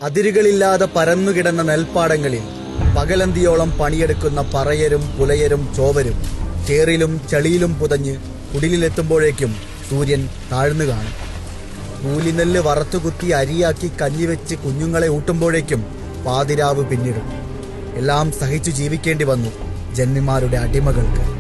അതിരുകളില്ലാതെ പരന്നുകിടന്ന നെൽപ്പാടങ്ങളിൽ പകലന്തിയോളം പണിയെടുക്കുന്ന പറയരും പുലയരും ചോവരും ചേറിലും ചളിയിലും പുതഞ്ഞ് കുടിലെത്തുമ്പോഴേക്കും സൂര്യൻ താഴ്ന്നു കാണും. കൂലിനെല്ല് വറുത്തുകുത്തി അരിയാക്കി കഞ്ഞിവെച്ച് കുഞ്ഞുങ്ങളെ ഊട്ടുമ്പോഴേക്കും പാതിരാവ് പിന്നിടും. എല്ലാം സഹിച്ചു ജീവിക്കേണ്ടി വന്നു ജന്മിമാരുടെ അടിമകൾക്ക്.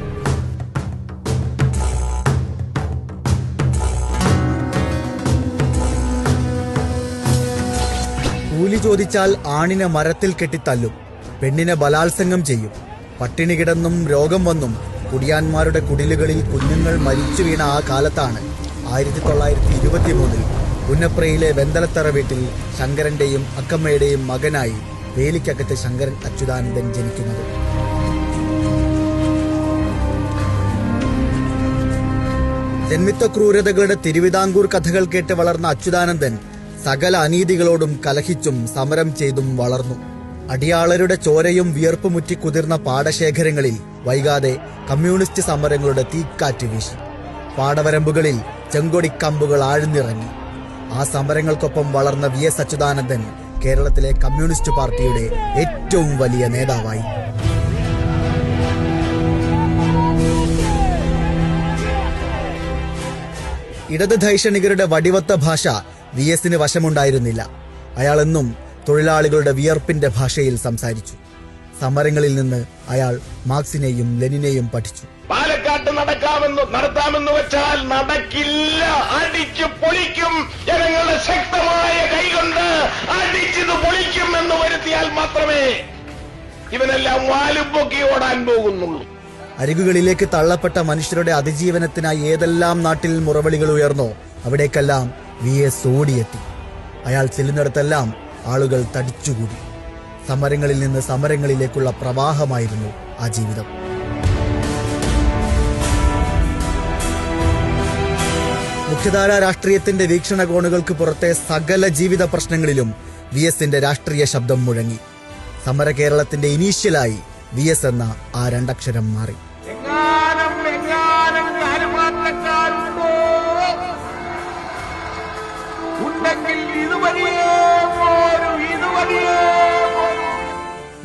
കൂലി ചോദിച്ചാൽ ആണിനെ മരത്തിൽ കെട്ടിത്തല്ലും, പെണ്ണിനെ ബലാത്സംഗം ചെയ്യും. പട്ടിണി കിടന്നും രോഗം വന്നും കുടിയാന്മാരുടെ കുടിലുകളിൽ കുഞ്ഞുങ്ങൾ മരിച്ചു വീണ ആ കാലത്താണ് 1923 പുന്നപ്രയിലെ വെന്തലത്തറ വീട്ടിൽ ശങ്കരന്റെയും അക്കമ്മയുടെയും മകനായി വേലിക്കകത്ത് ശങ്കരൻ അച്യുതാനന്ദൻ ജനിക്കുന്നത്. ജന്മിത്വ ക്രൂരതകളുടെ തിരുവിതാംകൂർ കഥകൾ കേട്ട് വളർന്ന അച്യുതാനന്ദൻ സകല അനീതികളോടും കലഹിച്ചും സമരം ചെയ്തും വളർന്നു. അടിയാളരുടെ ചോരയും വിയർപ്പുമുറ്റി കുതിർന്ന പാടശേഖരങ്ങളിൽ വൈകാതെ കമ്മ്യൂണിസ്റ്റ് സമരങ്ങളുടെ തീക്കാറ്റ് വീശി. പാടവരമ്പുകളിൽ ചെങ്കൊടിക്കമ്പുകൾ ആഴ്ന്നിറങ്ങി. ആ സമരങ്ങൾക്കൊപ്പം വളർന്ന VS അച്യുതാനന്ദൻ കേരളത്തിലെ കമ്മ്യൂണിസ്റ്റ് പാർട്ടിയുടെ ഏറ്റവും വലിയ നേതാവായി. ഇടത് ധൈഷണികരുടെ വടിവത്ത ഭാഷ VSന് വശമുണ്ടായിരുന്നില്ല. അയാളെന്നും തൊഴിലാളികളുടെ വിയർപ്പിന്റെ ഭാഷയിൽ സംസാരിച്ചു. സമരങ്ങളിൽ നിന്ന് അയാൾ മാർക്സിനെയും ലെനിനെയും പഠിച്ചു. പാലക്കാട്ട് നടത്താമെന്ന് വെച്ചാൽ നടക്കില്ല, അടിച്ചു പൊളിക്കും, ജനങ്ങളുടെ ശക്തമായ കൈകൊണ്ട് അടിച്ചത് പൊളിക്കും എന്ന് വരുത്തിയാൽ മാത്രമേ ഇവനെല്ലാം വാലുപൊക്കി ഓടാൻ പോകുന്നുള്ളൂ. അരികുകളിലേക്ക് തള്ളപ്പെട്ട മനുഷ്യരുടെ അതിജീവനത്തിനായി ഏതെല്ലാം നാട്ടിൽ മുറവിളികൾ ഉയർന്നോ അവിടേക്കെല്ലാം VS ഓടിയെത്തി. അയാൾ ചെല്ലുന്നിടത്തെല്ലാം ആളുകൾ തടിച്ചുകൂടി. സമരങ്ങളിൽ നിന്ന് സമരങ്ങളിലേക്കുള്ള പ്രവാഹമായിരുന്നു ആ ജീവിതം. മുഖ്യധാര രാഷ്ട്രീയത്തിന്റെ വീക്ഷണകോണുകൾക്ക് പുറത്തെ സകല ജീവിത പ്രശ്നങ്ങളിലും VSന്റെ രാഷ്ട്രീയ ശബ്ദം മുഴങ്ങി. സമര കേരളത്തിന്റെ ഇനീഷ്യലായി VS എന്ന ആ രണ്ടക്ഷരം മാറി.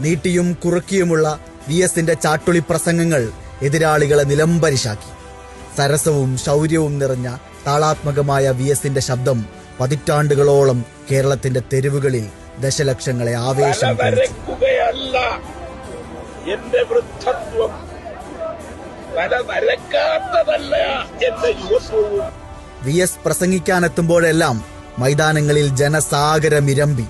നീട്ടിയും കുറുക്കിയുമുള്ള VSന്റെ ചാട്ടുളി പ്രസംഗങ്ങൾ എതിരാളികളെ നിലംപരിശാക്കി. സരസവും ശൗര്യവും നിറഞ്ഞ താളാത്മകമായ VSന്റെ ശബ്ദം പതിറ്റാണ്ടുകളോളം കേരളത്തിന്റെ തെരുവുകളിൽ ദശലക്ഷങ്ങളെ ആവേശം കൊള്ളിച്ചു. എന്റെ വൃദ്ധത്വം തല നരക്കാത്തതല്ല എന്റെ യുവത്വവും. VS പ്രസംഗിക്കാനെത്തുമ്പോഴെല്ലാം മൈതാനങ്ങളിൽ ജനസാഗരമിരമ്പി.